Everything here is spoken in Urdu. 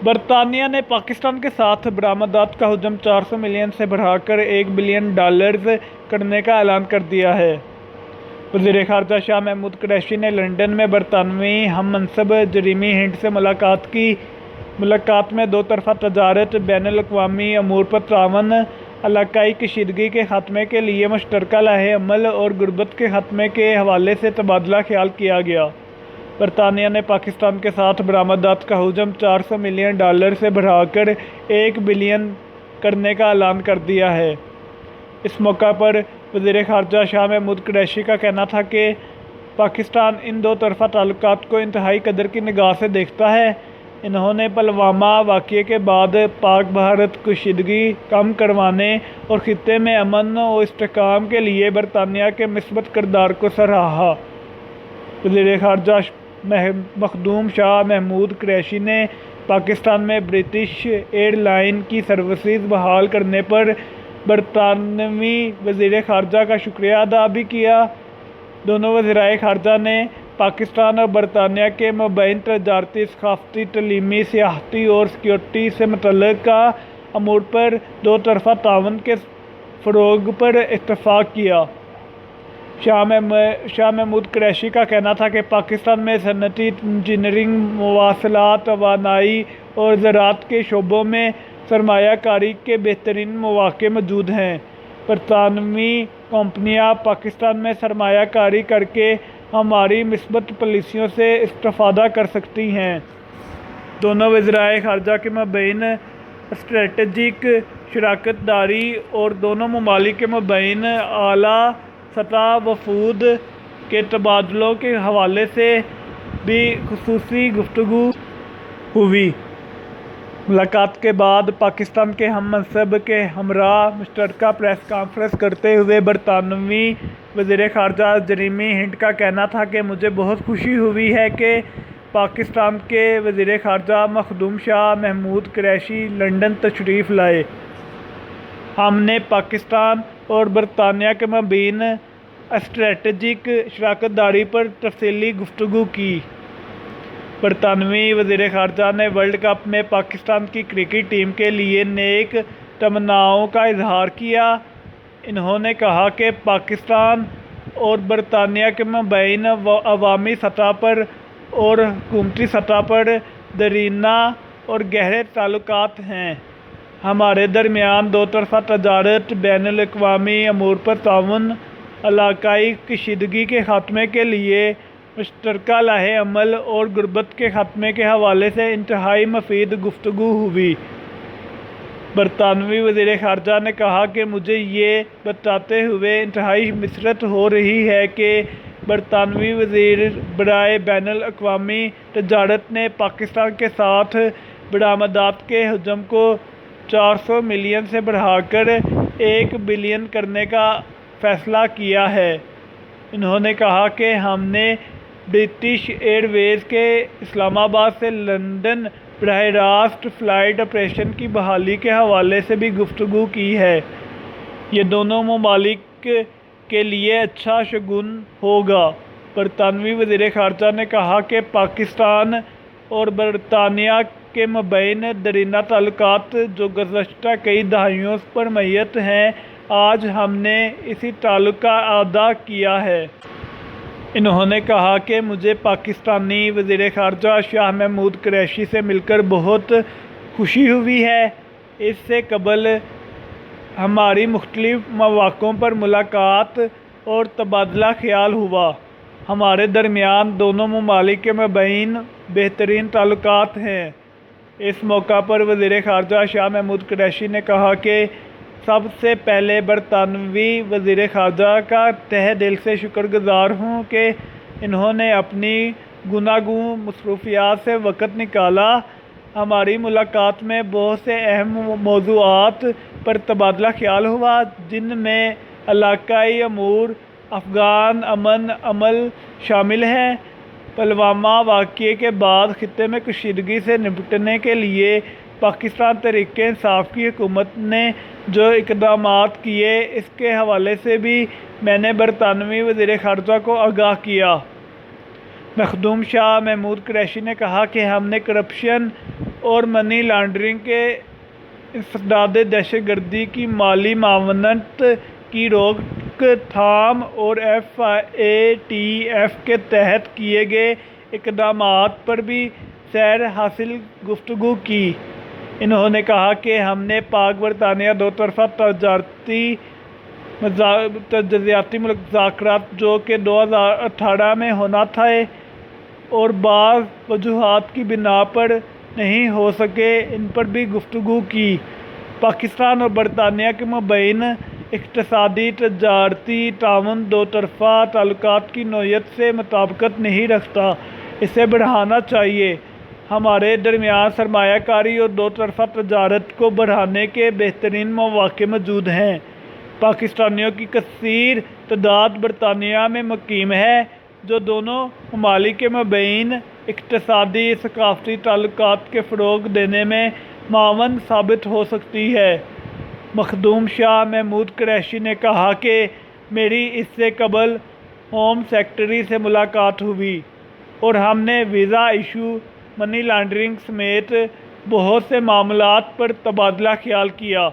برطانیہ نے پاکستان کے ساتھ برآمدات کا حجم 400 ملین سے بڑھا کر $1 بلین کرنے کا اعلان کر دیا ہے۔ وزیر خارجہ شاہ محمود قریشی نے لندن میں برطانوی ہم منصب جیریمی ہنٹ سے ملاقات کی۔ ملاقات میں دو طرفہ تجارت، بین الاقوامی امور پر تعاون، علاقائی کشیدگی کے خاتمے کے لیے مشترکہ لائحہ عمل اور غربت کے خاتمے کے حوالے سے تبادلہ خیال کیا گیا۔ برطانیہ نے پاکستان کے ساتھ برآمدات کا حجم $400 ملین سے بڑھا کر $1 بلین کرنے کا اعلان کر دیا ہے۔ اس موقع پر وزیر خارجہ شاہ محمود قریشی کا کہنا تھا کہ پاکستان ان دو طرفہ تعلقات کو انتہائی قدر کی نگاہ سے دیکھتا ہے۔ انہوں نے پلوامہ واقعے کے بعد پاک بھارت کشیدگی کم کروانے اور خطے میں امن و استحکام کے لیے برطانیہ کے مثبت کردار کو سراہا۔ وزیر خارجہ مخدوم شاہ محمود قریشی نے پاکستان میں برٹش ایئر لائن کی سروسز بحال کرنے پر برطانوی وزیر خارجہ کا شکریہ ادا بھی کیا۔ دونوں وزرائے خارجہ نے پاکستان اور برطانیہ کے مابین تجارتی، ثقافتی، تعلیمی، سیاحتی اور سیکورٹی سے متعلقہ امور پر دو طرفہ تعاون کے فروغ پر اتفاق کیا۔ شاہ محمود قریشی کا کہنا تھا کہ پاکستان میں صنعتی، انجینئرنگ، مواصلات، توانائی اور زراعت کے شعبوں میں سرمایہ کاری کے بہترین مواقع موجود ہیں۔ برطانوی کمپنیاں پاکستان میں سرمایہ کاری کر کے ہماری مثبت پالیسیوں سے استفادہ کر سکتی ہیں۔ دونوں وزرائے خارجہ کے مابین اسٹریٹجک شراکت داری اور دونوں ممالک کے مابین اعلیٰ سطح وفود کے تبادلوں کے حوالے سے بھی خصوصی گفتگو ہوئی۔ ملاقات کے بعد پاکستان کے ہم منصب کے ہمراہ مشترکہ پریس کانفرنس کرتے ہوئے برطانوی وزیر خارجہ جیریمی ہنٹ کا کہنا تھا کہ مجھے بہت خوشی ہوئی ہے کہ پاکستان کے وزیر خارجہ مخدوم شاہ محمود قریشی لندن تشریف لائے۔ ہم نے پاکستان اور برطانیہ کے مابین اسٹریٹجک شراکت داری پر تفصیلی گفتگو کی۔ برطانوی وزیر خارجہ نے ورلڈ کپ میں پاکستان کی کرکٹ ٹیم کے لیے نیک تمناؤں کا اظہار کیا۔ انہوں نے کہا کہ پاکستان اور برطانیہ کے مابین عوامی سطح پر اور حکومتی سطح پر دیرینہ اور گہرے تعلقات ہیں۔ ہمارے درمیان دو طرفہ تجارت، بین الاقوامی امور پر تعاون، علاقائی کشیدگی کے خاتمے کے لیے مشترکہ لائحہ عمل اور غربت کے خاتمے کے حوالے سے انتہائی مفید گفتگو ہوئی۔ برطانوی وزیر خارجہ نے کہا کہ مجھے یہ بتاتے ہوئے انتہائی مسرت ہو رہی ہے کہ برطانوی وزیر برائے بین الاقوامی تجارت نے پاکستان کے ساتھ برآمدات کے حجم کو 400 ملین سے بڑھا کر $1 بلین کرنے کا فیصلہ کیا ہے۔ انہوں نے کہا کہ ہم نے برٹش ایئر ویز کے اسلام آباد سے لندن براہ راست فلائٹ آپریشن کی بحالی کے حوالے سے بھی گفتگو کی ہے۔ یہ دونوں ممالک کے لیے اچھا شگون ہوگا۔ برطانوی وزیر خارجہ نے کہا کہ پاکستان اور برطانیہ کے مابین دیرینہ تعلقات جو گزشتہ کئی دہائیوں پر میت ہیں، آج ہم نے اسی تعلق کا اعادہ کیا ہے۔ انہوں نے کہا کہ مجھے پاکستانی وزیر خارجہ شاہ محمود قریشی سے مل کر بہت خوشی ہوئی ہے۔ اس سے قبل ہماری مختلف مواقعوں پر ملاقات اور تبادلہ خیال ہوا۔ ہمارے درمیان دونوں ممالک کے مابین بہترین تعلقات ہیں۔ اس موقع پر وزیر خارجہ شاہ محمود قریشی نے کہا کہ سب سے پہلے برطانوی وزیر خارجہ کا تہہ دل سے شکر گزار ہوں کہ انہوں نے اپنی گوناگون مصروفیات سے وقت نکالا۔ ہماری ملاقات میں بہت سے اہم موضوعات پر تبادلہ خیال ہوا، جن میں علاقائی امور، افغان امن عمل شامل ہیں۔ پلوامہ واقعے کے بعد خطے میں کشیدگی سے نمٹنے کے لیے پاکستان تحریک انصاف کی حکومت نے جو اقدامات کیے، اس کے حوالے سے بھی میں نے برطانوی وزیر خارجہ کو آگاہ کیا۔ مخدوم شاہ محمود قریشی نے کہا کہ ہم نے کرپشن اور منی لانڈرنگ کے انسداد دہشت گردی کی مالی معاونت کی روک تھام اور FATF کے تحت کیے گئے اقدامات پر بھی سیر حاصل گفتگو کی۔ انہوں نے کہا کہ ہم نے پاک برطانیہ دو طرفہ تجارتی مذاکرات جو کہ 2018 میں ہونا تھے اور بعض وجوہات کی بنا پر نہیں ہو سکے، ان پر بھی گفتگو کی۔ پاکستان اور برطانیہ کے مابین اقتصادی تجارتی تعاون دو طرفہ تعلقات کی نوعیت سے مطابقت نہیں رکھتا، اسے بڑھانا چاہیے۔ ہمارے درمیان سرمایہ کاری اور دو طرفہ تجارت کو بڑھانے کے بہترین مواقع موجود ہیں۔ پاکستانیوں کی کثیر تعداد برطانیہ میں مقیم ہے، جو دونوں ممالک کے مابین اقتصادی ثقافتی تعلقات کے فروغ دینے میں معاون ثابت ہو سکتی ہے۔ مخدوم شاہ محمود قریشی نے کہا کہ میری اس سے قبل ہوم سیکرٹری سے ملاقات ہوئی اور ہم نے ویزا ایشو، منی لانڈرنگ سمیت بہت سے معاملات پر تبادلہ خیال کیا۔